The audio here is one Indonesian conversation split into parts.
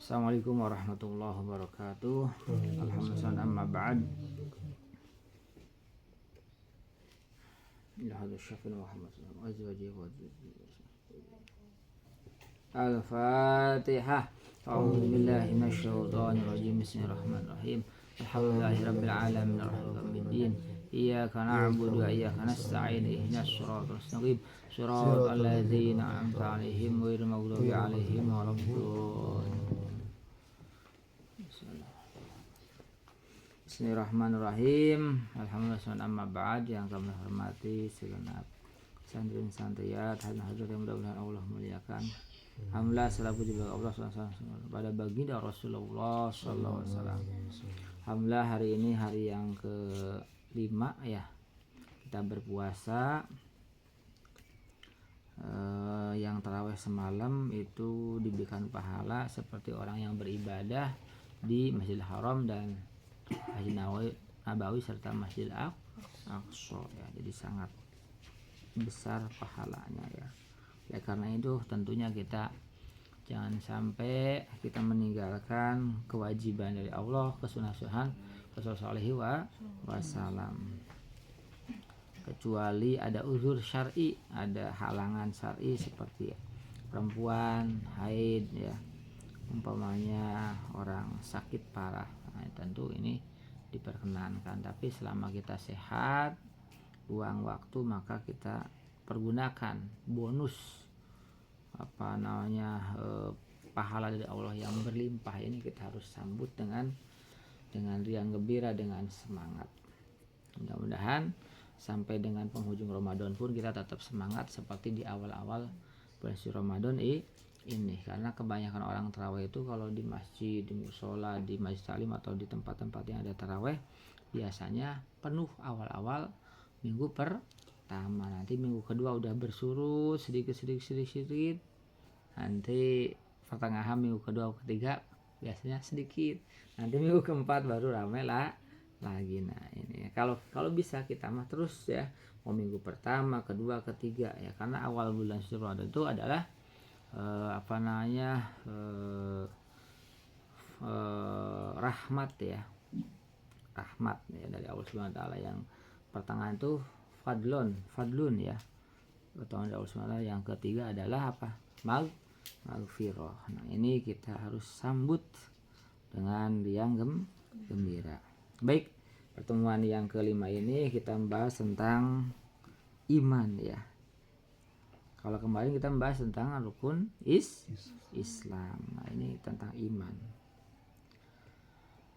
Assalamualaikum warahmatullahi wabarakatuh. Alhamdulillah, amma ba'd. Ila hadza syafin Muhammad azwaji wa Al-Fatihah. A'udzu billahi minasyaitonir rajim. Bismillahirrahmanirrahim. Alhamdulillahirabbil alamin arrahmanirrahim. Iyyaka na'budu wa iyyaka nasta'in. Ihdinas siratal mustaqim. Siratal ladzina an'amta 'alaihim ghairil maghdubi 'alaihim waladdallin. Bismillahirrahmanirrahim. Alhamdulillah, amma ba'd. Yang kami hormati segenap santri santriat hadirin yang mudah-mudahan Allah muliakan. Alhamdulillah, salam puji bagi Allah pada baginda Rasulullah sallallahu alaihi wasallam. Alhamdulillah, hari ini hari yang ke-5 ya. Kita berpuasa. Yang tarawih semalam itu diberikan pahala seperti orang yang beribadah di Masjidil Haram dan Masjid Nabawi serta Masjid Al-Aqsa ya. Jadi sangat besar pahalanya ya. Ya karena itu tentunya kita jangan sampai kita meninggalkan kewajiban dari Allah, kesunahan Rasulullah SAW, kecuali ada uzur syar'i, ada halangan syar'i seperti perempuan, haid ya, umpamanya orang sakit parah. Nah, tentu ini diperkenankan, tapi selama kita sehat, luang waktu, maka kita pergunakan bonus pahala dari Allah yang berlimpah ini kita harus sambut dengan riang gembira, dengan semangat. Mudah-mudahan sampai dengan penghujung Ramadan pun kita tetap semangat seperti di awal-awal bulan Ramadan ini, karena kebanyakan orang tarawih itu kalau di masjid, di mushola, di majlis taklim atau di tempat-tempat yang ada tarawih biasanya penuh awal-awal minggu pertama. Nanti minggu kedua udah bersurut sedikit, nanti pertengahan minggu kedua ketiga biasanya sedikit, nanti minggu keempat baru ramai lah lagi. Nah ini kalau bisa kita mah terus ya, mau minggu pertama, kedua, ketiga ya, karena awal bulan Ramadan itu adalah rahmat ya dari Allah Subhanahu wa taala. Yang pertengahan itu fadlun ya, pertolongan dari Allah Subhanahu wa taala. Yang ketiga adalah apa? Maghfirah. Nah ini kita harus sambut dengan riang gembira. Baik, pertemuan yang kelima ini kita membahas tentang iman ya. Kalau kemarin kita membahas tentang rukun Islam. Nah ini tentang iman.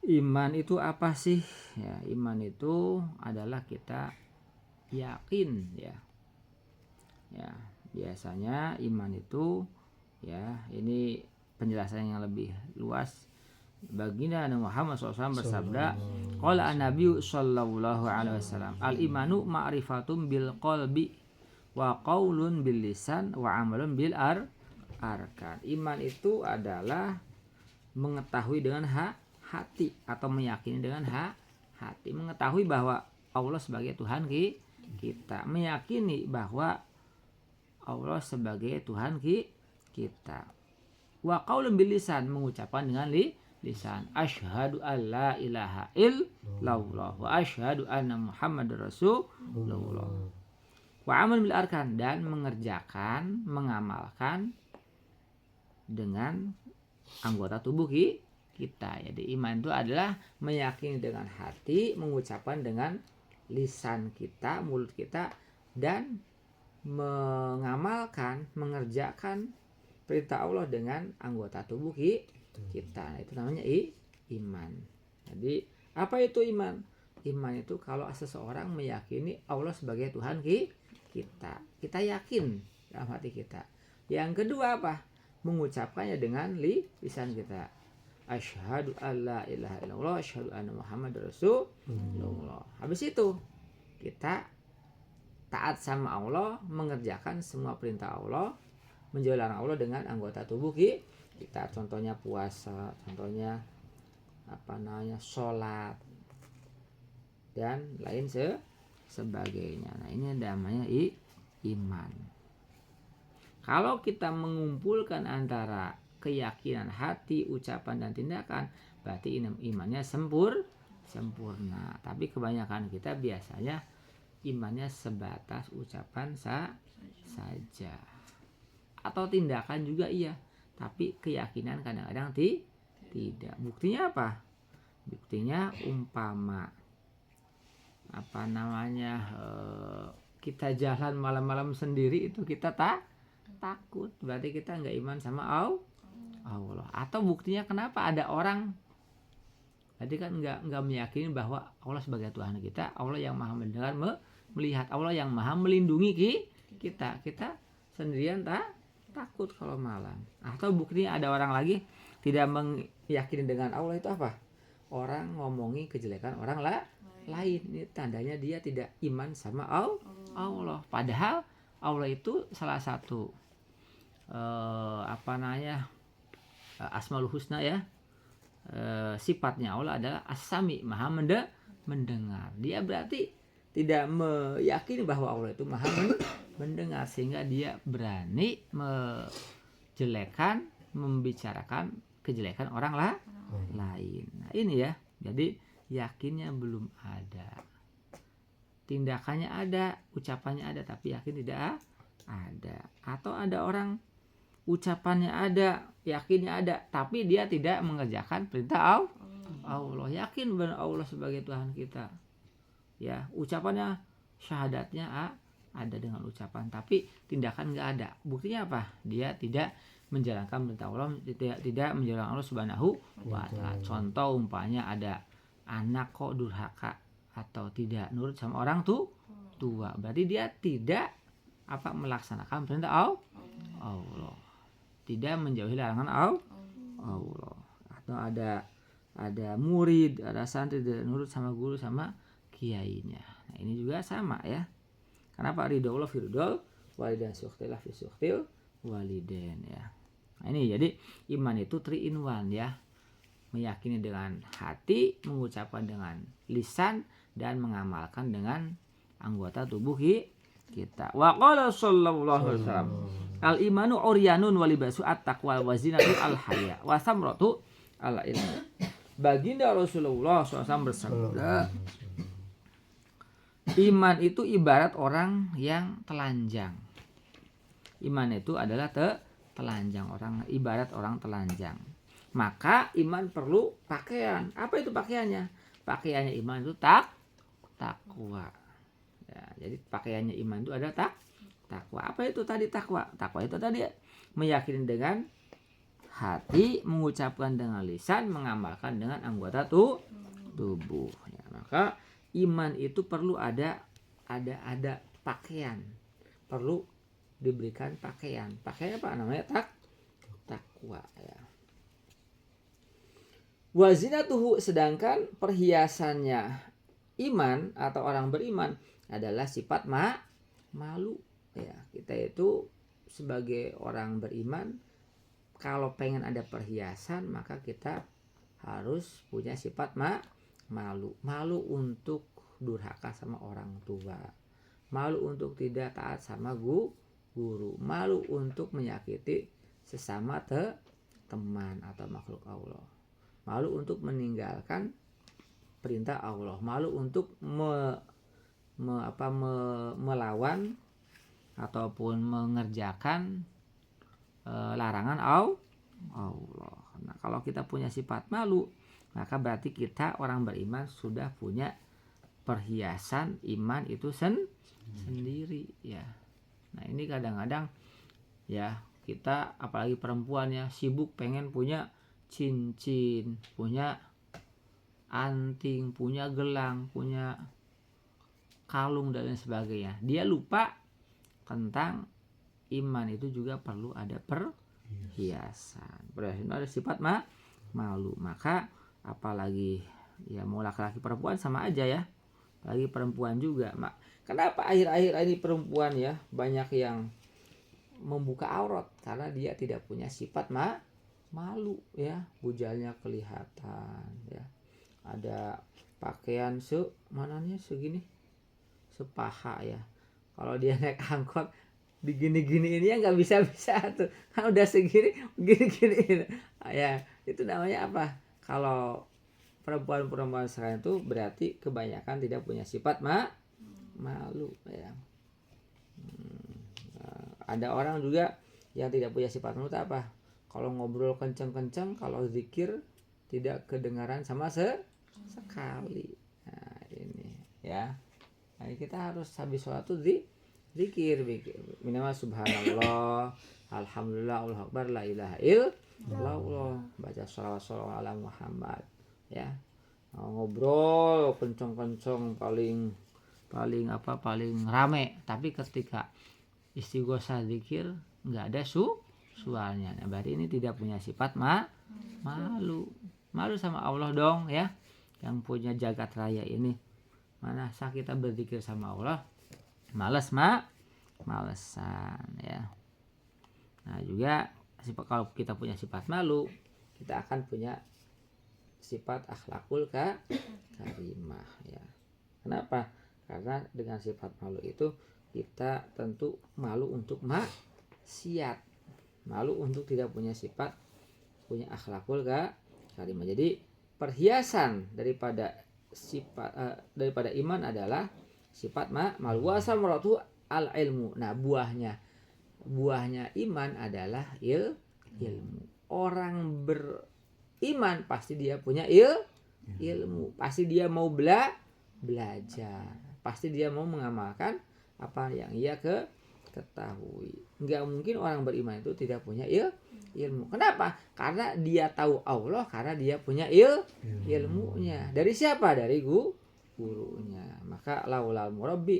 Iman itu apa sih? Ya, iman itu adalah kita yakin ya. Ya, biasanya iman itu ya, ini penjelasan yang lebih luas. Baginda Nabi Muhammad SAW bersabda, qala an-nabiy sallallahu alaihi wasallam, al-imanu ma'rifatum bil qalbi wa qaulun bil lisan wa amalun bil arkan. Iman itu adalah mengetahui dengan hati atau meyakini dengan hati, mengetahui bahwa Allah sebagai Tuhan kita, meyakini bahwa Allah sebagai Tuhan kita. Wa qaulun bil lisan, mengucapkan dengan lisan, asyhadu alla ilaha illallah wa asyhadu anna muhammadar rasulullah. Wa amal bil arkan, dan mengerjakan, mengamalkan dengan anggota tubuh kita. Jadi iman itu adalah meyakini dengan hati, mengucapkan dengan lisan kita, mulut kita, dan mengamalkan, mengerjakan perintah Allah dengan anggota tubuh kita. Itu namanya iman. Jadi apa itu iman? Iman itu kalau seseorang meyakini Allah sebagai Tuhan kita yakin dalam hati kita. Yang kedua apa? Mengucapkannya dengan lisan kita. Asyhadu alla ilaha illallah, asyhadu anna muhammadar rasulullah. Habis itu kita taat sama Allah, mengerjakan semua perintah Allah, menjauhi larangan Allah dengan anggota tubuh kita. Contohnya puasa, contohnya sholat dan lain sebagainya. Nah ini namanya iman. Kalau kita mengumpulkan antara keyakinan hati, ucapan dan tindakan, berarti imannya sempurna. Tapi kebanyakan kita biasanya imannya sebatas ucapan saja. Atau tindakan juga iya, tapi keyakinan kadang-kadang tidak. Buktinya apa? Buktinya umpama kita jalan malam-malam sendiri itu kita takut, berarti kita nggak iman sama Allah. Atau buktinya kenapa ada orang tadi kan nggak meyakini bahwa Allah sebagai Tuhan kita, Allah yang maha mendengar, melihat, Allah yang maha melindungi kita sendirian takut kalau malam. Atau buktinya ada orang lagi tidak meyakini dengan Allah, itu apa? Orang ngomongin kejelekan orang lain, ini tandanya dia tidak iman sama Allah. Padahal Allah itu salah satu Asmaul Husna ya. Sifatnya Allah adalah As-Sami, maha mendengar. Dia berarti tidak meyakini bahwa Allah itu maha mendengar, sehingga dia berani membicarakan kejelekan orang lain. Nah ini ya, jadi yakinnya belum ada, tindakannya ada, ucapannya ada, tapi yakin tidak ada. Atau ada orang ucapannya ada, yakinnya ada, tapi dia tidak mengerjakan perintah Allah. Yakin benar Allah sebagai Tuhan kita, ya, ucapannya, syahadatnya ada dengan ucapan, tapi tindakan nggak ada. Buktinya apa? Dia tidak menjalankan perintah Allah, tidak menjalankan Allah Subhanahu wa Ta'ala. Contoh umpamanya ada anak kok durhaka atau tidak nurut sama orang tua, berarti dia tidak melaksanakan perintah Allah, tidak menjauhi larangan Allah. Atau ada murid, ada santri tidak nurut sama guru sama kiainya. Nah ini juga sama ya. Kenapa? Ridho Allah fi ridhol walidain, sukhtillah fi sukhtil walidain ya. Nah ini jadi iman itu 3 in 1 ya. Meyakini dengan hati, mengucapkan dengan lisan, dan mengamalkan dengan anggota tubuh kita. Wa qala sallallahu alaihi wasallam, al imanu uryanun wa libasu at-taqwa wa zinatu al-haya wa samratu al-ilm. Baginda Rasulullah SAW bersabda, iman itu ibarat orang yang telanjang. Iman itu adalah telanjang, ibarat orang telanjang. Maka iman perlu pakaian. Apa itu pakaiannya? Pakaiannya iman itu takwa. Ya, jadi pakaiannya iman itu ada takwa. Apa itu tadi takwa? Takwa itu tadi meyakini dengan hati, mengucapkan dengan lisan, mengamalkan dengan anggota tubuh. Ya, maka iman itu perlu ada pakaian. Perlu diberikan pakaian. Pakaian apa namanya? Takwa ya. Wazinatuhu, sedangkan perhiasannya iman atau orang beriman adalah sifat malu ya. Kita itu sebagai orang beriman, kalau pengen ada perhiasan maka kita harus punya sifat malu untuk durhaka sama orang tua, malu untuk tidak taat sama guru, malu untuk menyakiti sesama teman atau makhluk Allah, malu untuk meninggalkan perintah Allah, malu untuk melawan ataupun mengerjakan larangan Allah. Nah, kalau kita punya sifat malu, maka berarti kita orang beriman sudah punya perhiasan iman itu sendiri ya. Nah, ini kadang-kadang ya kita apalagi perempuan ya sibuk pengen punya cincin, punya anting, punya gelang, punya kalung dan lain sebagainya. Dia lupa tentang iman itu juga perlu ada perhiasan. Perhiasan ada sifat malu. Maka apalagi ya mau laki-laki perempuan sama aja ya. Apalagi perempuan juga. Kenapa akhir-akhir ini perempuan ya banyak yang membuka aurat? Karena dia tidak punya sifat malu ya. Bujalnya kelihatan ya. Ada pakaian segini sepaha ya. Kalau dia naik angkot digini-gini ini ya nggak bisa tuh, kan udah segini gini-gini ya. Itu namanya apa, kalau perempuan-perempuan sekarang itu berarti kebanyakan tidak punya sifat malu ya. Ada orang juga yang tidak punya sifat malu apa, kalau ngobrol kenceng-kenceng, kalau zikir tidak kedengaran sama sekali. Nah ini ya, nah, kita harus habis sholat tuh zikir minimal subhanallah, alhamdulillah, Allahu akbar, la ilaha illallah, baca sholawat ala Muhammad ya. Ngobrol kenceng-kenceng paling rame, tapi ketika istighosa zikir nggak ada suaranya. Nah, berarti ini tidak punya sifat malu sama Allah dong ya, yang punya jagat raya ini. Mana sah kita berzikir sama Allah malesan ya. Nah juga kalau kita punya sifat malu, kita akan punya sifat akhlakul karimah ya. Kenapa? Karena dengan sifat malu itu kita tentu malu untuk maksiat, malu untuk tidak punya sifat, punya akhlakul karimah. Jadi perhiasan daripada sifat daripada iman adalah sifat malu. Wa samaratu al ilmu. Nah buahnya iman adalah ilmu. Orang beriman pasti dia punya ilmu, pasti dia mau belajar, pasti dia mau mengamalkan apa yang ia ketahui. Nggak mungkin orang beriman itu tidak punya ilmu. Kenapa? Karena dia tahu Allah, karena dia punya ilmunya. Dari siapa? Dari gurunya. Maka laulal murabbi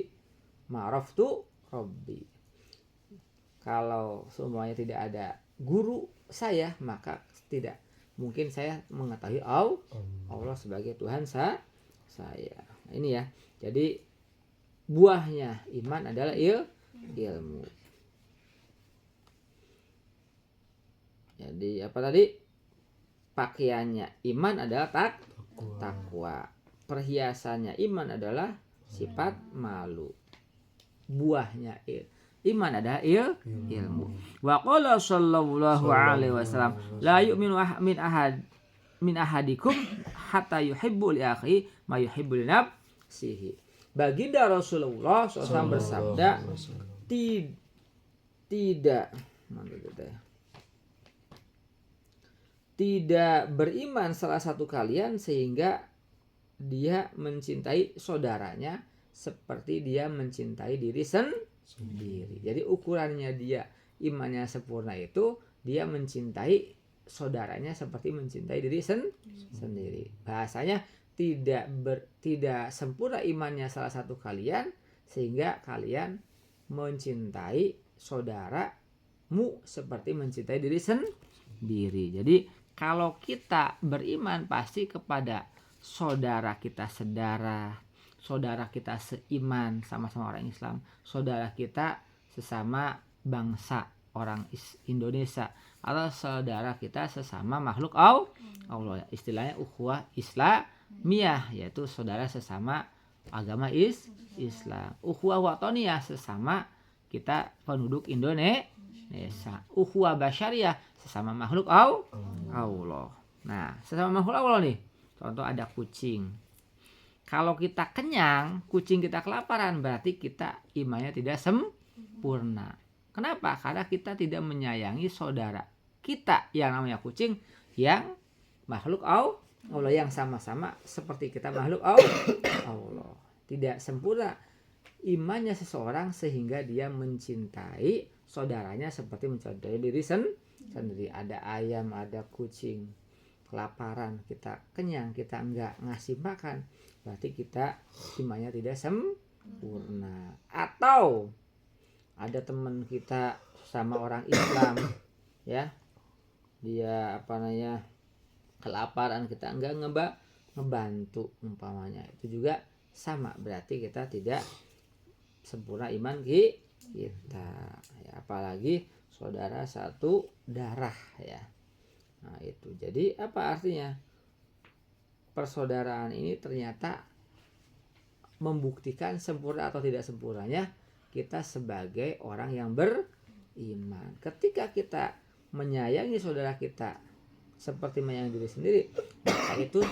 ma'raftu rabbi. Kalau semuanya tidak ada guru saya, maka tidak mungkin saya mengetahui Allah sebagai Tuhan saya. Ini ya. Jadi buahnya iman adalah ilmu. Jadi apa tadi? Pakaiannya iman adalah takwa. Perhiasannya iman adalah sifat malu. Buahnya iman adalah ilmu. Wa qala sallallahu alaihi wasallam la yu'minu min ahadikum hatta yuhibbu li akhihi ma yuhibbu li nafsihi. Baginda Rasulullah SAW bersabda, tidak beriman salah satu kalian sehingga dia mencintai saudaranya seperti dia mencintai diri sendiri. Jadi ukurannya dia imannya sempurna itu dia mencintai saudaranya seperti mencintai diri sendiri. Bahasanya tidak sempurna imannya salah satu kalian sehingga kalian mencintai saudaramu seperti mencintai diri sendiri. Jadi kalau kita beriman pasti kepada saudara kita saudara kita seiman, sama-sama orang Islam, saudara kita sesama bangsa orang Indonesia, atau saudara kita sesama makhluk Allah. Istilahnya ukhuwah Islamiyah, yaitu saudara sesama agama Islam. Ukhuwah watoniyah, sesama kita penduduk Indonesia. Ukhuwah basyariyah, sesama makhluk Allah. Nah, sesama makhluk Allah nih. Contoh ada kucing. Kalau kita kenyang, kucing kita kelaparan, berarti kita imannya tidak sempurna. Kenapa? Karena kita tidak menyayangi saudara kita yang namanya kucing, yang makhluk Allah, yang sama-sama seperti kita makhluk Allah. Tidak sempurna imannya seseorang sehingga dia mencintai saudaranya seperti mencintai diri sendiri. Ada ayam, ada kucing kelaparan, kita kenyang, kita enggak ngasih makan, berarti kita imannya tidak sempurna. Atau ada teman kita sama orang Islam ya, dia kelaparan, kita enggak ngebantu umpamanya, itu juga sama, berarti kita tidak sempurna iman kita ya, apalagi saudara satu darah ya. Nah itu, jadi apa artinya? Persaudaraan ini ternyata membuktikan sempurna atau tidak sempurnanya kita sebagai orang yang beriman. Ketika kita menyayangi saudara kita seperti menyayangi diri sendiri, maka itu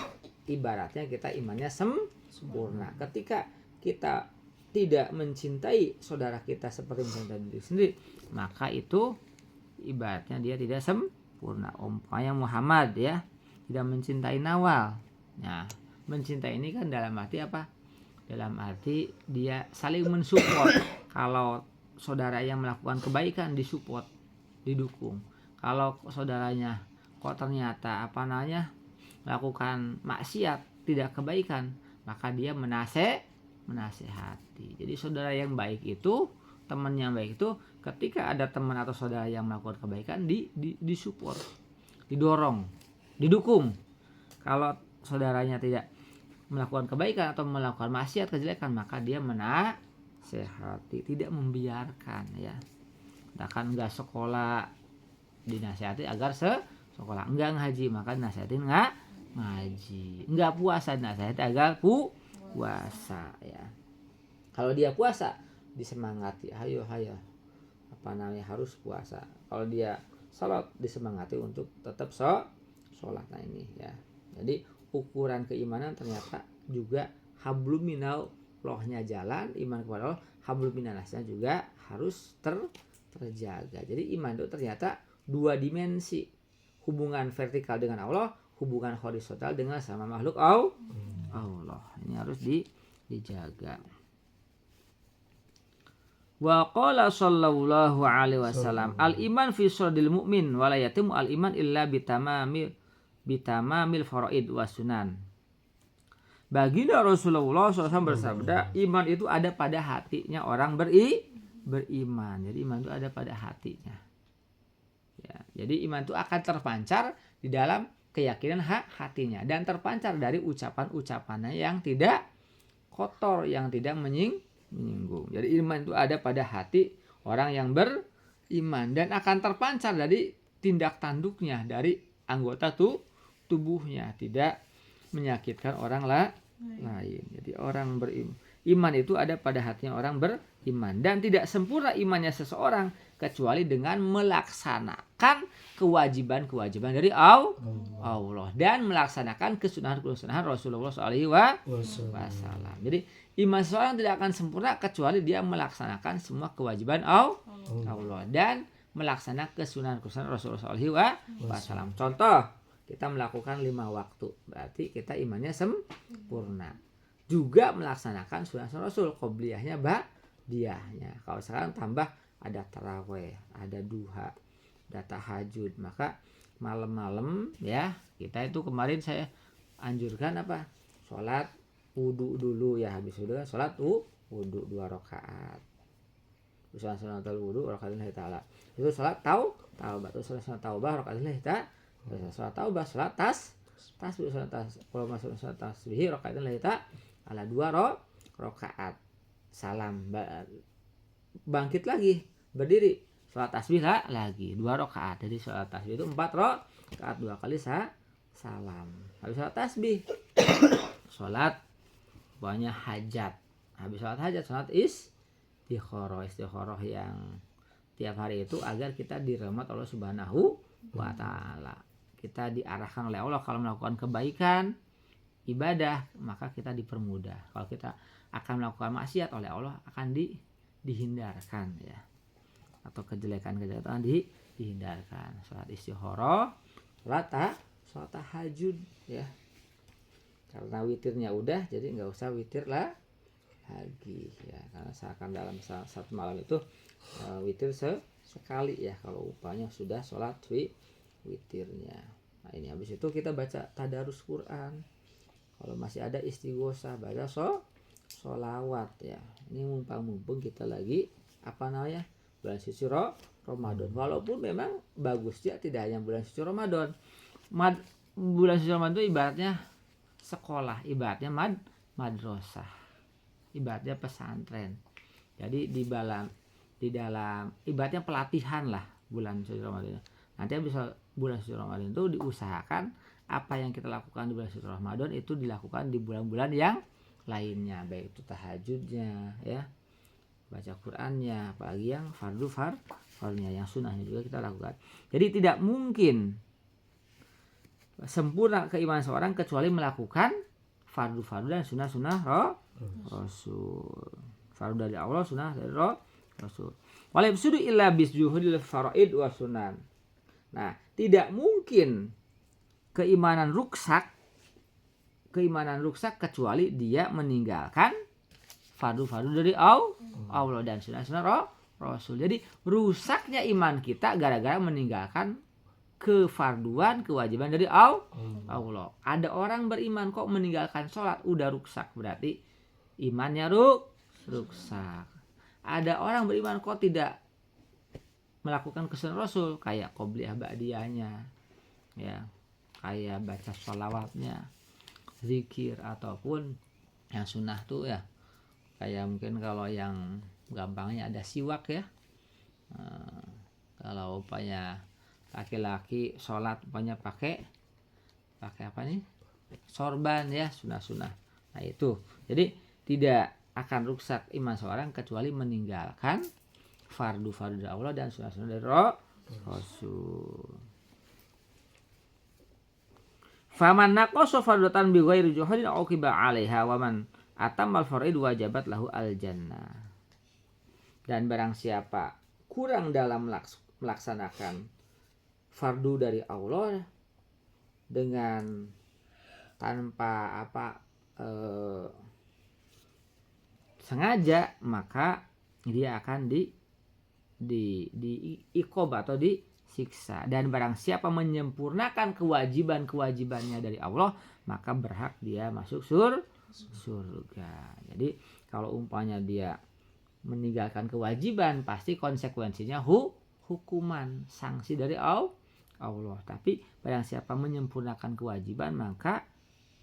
ibaratnya kita imannya sempurna. Ketika kita tidak mencintai saudara kita seperti mencintai diri sendiri, maka itu ibaratnya dia tidak sempurna. Umpamanya Muhammad ya tidak mencintai Nawal. Nah, mencintai ini kan dalam arti apa? Dalam arti dia saling mensupport. Kalau saudara yang melakukan kebaikan disupport, didukung. Kalau saudaranya kok ternyata melakukan maksiat, tidak kebaikan, maka dia menasehati. Jadi saudara yang baik itu, teman yang baik itu, ketika ada teman atau saudara yang melakukan kebaikan, disupport, didorong, didukung. Kalau saudaranya tidak melakukan kebaikan atau melakukan maksiat, kejelekan, maka dia menasehati, tidak membiarkan ya. Bahkan enggak sekolah dinasehati agar sekolah, enggak ngaji maka nasihatin enggak ngaji, enggak puasa dinasehati agar puasa ya. Kalau dia puasa disemangati, ayo harus puasa. Kalau dia salat disemangati untuk tetap sholat. Nah ini ya. Jadi ukuran keimanan ternyata juga hablum minallahnya jalan, iman kepada Allah, hablum minannasnya juga harus terjaga. Jadi iman itu ternyata dua dimensi, hubungan vertikal dengan Allah, hubungan horizontal dengan sama makhluk Allah. Ini harus dijaga. Wa qala sallallahu alaihi wasallam, al iman fi surdil mu'min wa la yatimu al iman illa bitamamil faraid wa sunan. Baginda Rasulullah SAW bersabda, iman itu ada pada hatinya orang beriman. Jadi iman itu ada pada hatinya. Ya, jadi iman itu akan terpancar di dalam keyakinan hatinya dan terpancar dari ucapan-ucapannya yang tidak kotor, yang tidak menyinggung. Jadi iman itu ada pada hati orang yang beriman dan akan terpancar dari tindak tanduknya, dari anggota tubuhnya, tidak menyakitkan orang lain. Jadi orang beriman itu ada pada hatinya orang beriman dan tidak sempurna imannya seseorang kecuali dengan melaksanakan kewajiban-kewajiban dari Allah dan melaksanakan kesunahan-kesunahan Rasulullah SAW. Jadi iman seseorang tidak akan sempurna kecuali dia melaksanakan semua kewajiban Allah dan melaksanakan kesunahan-kesunahan Rasulullah SAW. Contoh, kita melakukan 5 waktu, berarti kita imannya sempurna. Juga melaksanakan sunnah Rasul, qobliyahnya, ba'diyahnya. Kalau sekarang tambah ada taraweh, ada duha, ada tahajud, maka malam-malam ya kita itu kemarin saya anjurkan sholat wudu dulu ya, habis wudu sholat wudu 2 rakaat. Sunnatul wudu rakaatin ta'ala. Itu sholat taubah, itu sholat taubah rakaatin ta'ala. Sholat taubah, sholat tasbih, kalau masuk sholat tasbih rakaatin ta'ala 2 rakaat. Salam, bangkit lagi, berdiri, sholat tasbih lagi 2 rakaat. Jadi sholat tasbih itu 4 rakaat, 2 kali salam. Habis sholat tasbih sholat banyak hajat. Habis sholat hajat sholat istikharah yang tiap hari itu agar kita dirahmat Allah Subhanahu wa taala. Kita diarahkan oleh Allah kalau melakukan kebaikan ibadah maka kita dipermudah. Kalau kita akan melakukan maksiat oleh Allah akan dihindarkan ya. Atau kejelekan-kejelekan dihindarkan. Salat istikharah, salat tahajud ya. Karena witirnya udah, jadi nggak usah witir lagi ya. Karena seakan dalam satu malam itu witir sekali ya. Kalau upahnya sudah sholat witirnya. Nah ini habis itu kita baca tadarus Quran. Kalau masih ada istighosah, baca sholawat ya. Ini mumpung kita lagi bulan suci Ramadan. Walaupun memang bagusnya tidak hanya bulan suci Ramadan. Bulan suci Ramadan itu ibaratnya sekolah, ibaratnya madrasah, ibaratnya pesantren. Jadi di dalam ibaratnya pelatihan lah bulan suci Ramadan. Nanti habis bulan suci Ramadan itu diusahakan apa yang kita lakukan di bulan suci Ramadan itu dilakukan di bulan-bulan yang lainnya, baik itu tahajudnya ya, baca Qur'annya, apalagi yang fardunya, yang sunnahnya juga kita lakukan. Jadi tidak mungkin sempurna keimanan seorang kecuali melakukan fardu dan sunnah Rasul. Fardu dari Allah, sunnah dari Rasul. Wala yafsudu illa bisjuhudil faraid wa sunan. Nah, tidak mungkin keimanan rusak kecuali dia meninggalkan fardu dari Allah dan sunnah Rasul. Jadi rusaknya iman kita gara-gara meninggalkan kefarduan, kewajiban dari Allah. Ada orang beriman kok meninggalkan sholat, udah rusak, berarti imannya rusak. Ada orang beriman kok tidak melakukan kesunnah Rasul, kayak qobliyah ba'diyahnya, ya, kayak baca sholawatnya, zikir, ataupun yang sunnah tuh ya, kayak mungkin kalau yang gampangnya ada siwak ya. Kalau upaya laki-laki sholat upaya pakai apa nih, sorban ya, sunnah. Nah itu, jadi tidak akan rusak iman seorang kecuali meninggalkan fardu dari Allah dan sunnah dari Rasul. Faman naqasa fardatan bi ghairi juhudin uqiba 'alaiha wa man atamal faraid wajabat lahu al jannah. Dan barang siapa kurang dalam melaksanakan fardu dari Allah dengan tanpa sengaja, maka dia akan di iqab atau disiksa. Dan barang siapa menyempurnakan kewajibannya dari Allah, maka berhak dia masuk surga. Jadi kalau umpamanya dia meninggalkan kewajiban, pasti konsekuensinya hukuman, sanksi dari Allah. Tapi barang siapa menyempurnakan kewajiban, maka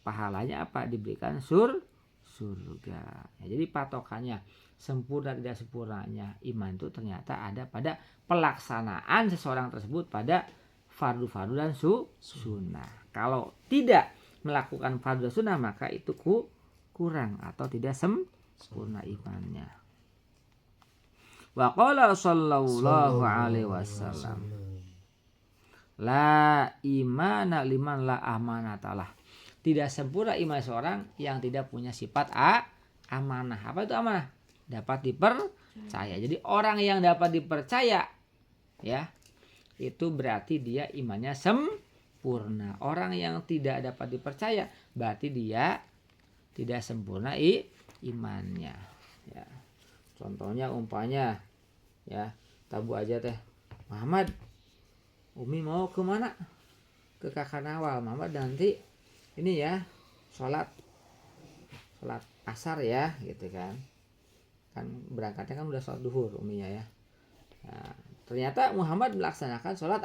pahalanya apa? Diberikan surga. Ya, jadi patokannya sempurna tidak sempurnanya iman itu ternyata ada pada pelaksanaan seseorang tersebut pada fardu dan sunnah. Kalau tidak melakukan fardu dan sunnah, maka itu kurang atau tidak sempurna imannya. Wa qala sallallahu alaihi wasallam, la imana liman la amanatalah. Tidak sempurna iman seorang yang tidak punya sifat amanah. Apa itu amanah? Dapat dipercaya. Jadi orang yang dapat dipercaya, ya, itu berarti dia imannya sempurna. Orang yang tidak dapat dipercaya berarti dia tidak sempurna imannya. Ya. Contohnya umpamanya, ya, tabu aja teh, Muhammad, Umi mau kemana? Ke Kakak Nawal. Muhammad nanti ini ya, sholat asar ya, gitu kan berangkatnya kan udah sholat duhur uminya ya. Nah, ternyata Muhammad melaksanakan sholat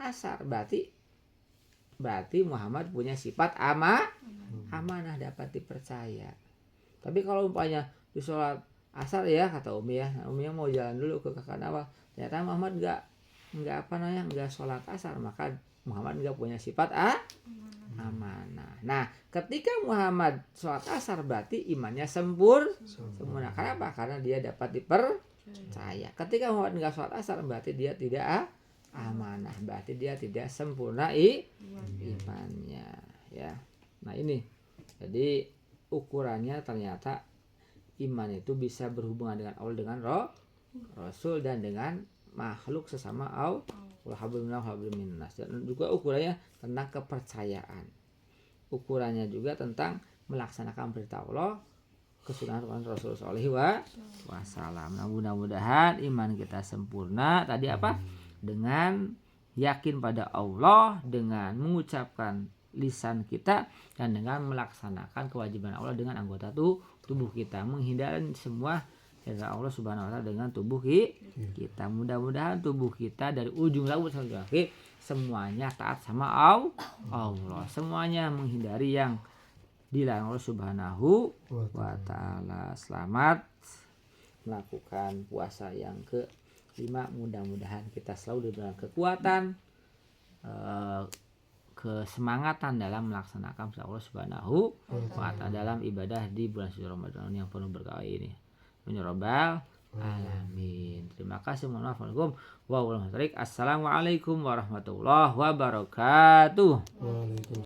asar, berarti Muhammad punya sifat amanah, dapat dipercaya. Tapi kalau umpamanya di sholat asar ya, kata Umi ya, Umi mau jalan dulu ke Kakak Nawal, ternyata Muhammad nggak sholat asar, maka Muhammad nggak punya sifat amanah. Nah, ketika Muhammad sholat asar berarti imannya sempurna. Kenapa? Karena dia dapat dipercaya. Ketika Muhammad nggak sholat asar berarti dia tidak amanah, berarti dia tidak sempurna imannya. Ya. Nah ini, jadi ukurannya ternyata iman itu bisa berhubungan dengan Allah, dengan Rasul, dan dengan makhluk sesama Allah. Dan juga ukurannya tentang kepercayaan, ukurannya juga tentang melaksanakan perintah Allah, kesunahan Rasulullah SAW. Nah, mudah-mudahan iman kita sempurna tadi apa? Dengan yakin pada Allah, dengan mengucapkan lisan kita, dan dengan melaksanakan kewajiban Allah dengan anggota tubuh kita, menghindari semua dari Allah Subhanahu wa taala dengan tubuh kita. Mudah-mudahan tubuh kita dari ujung rambut sampai kaki semuanya taat sama Allah. Semuanya menghindari yang dilarang Allah Subhanahu wa taala. Selamat melakukan puasa yang ke-5. Mudah-mudahan kita selalu diberikan kekuatan, kesemangatan dalam melaksanakan Allah Subhanahu wa taala dalam ibadah di bulan suci Ramadan yang penuh berkah ini. Amin ya rabbal alamin. Terima kasih, mohon maaf. Assalamualaikum warahmatullahi wabarakatuh.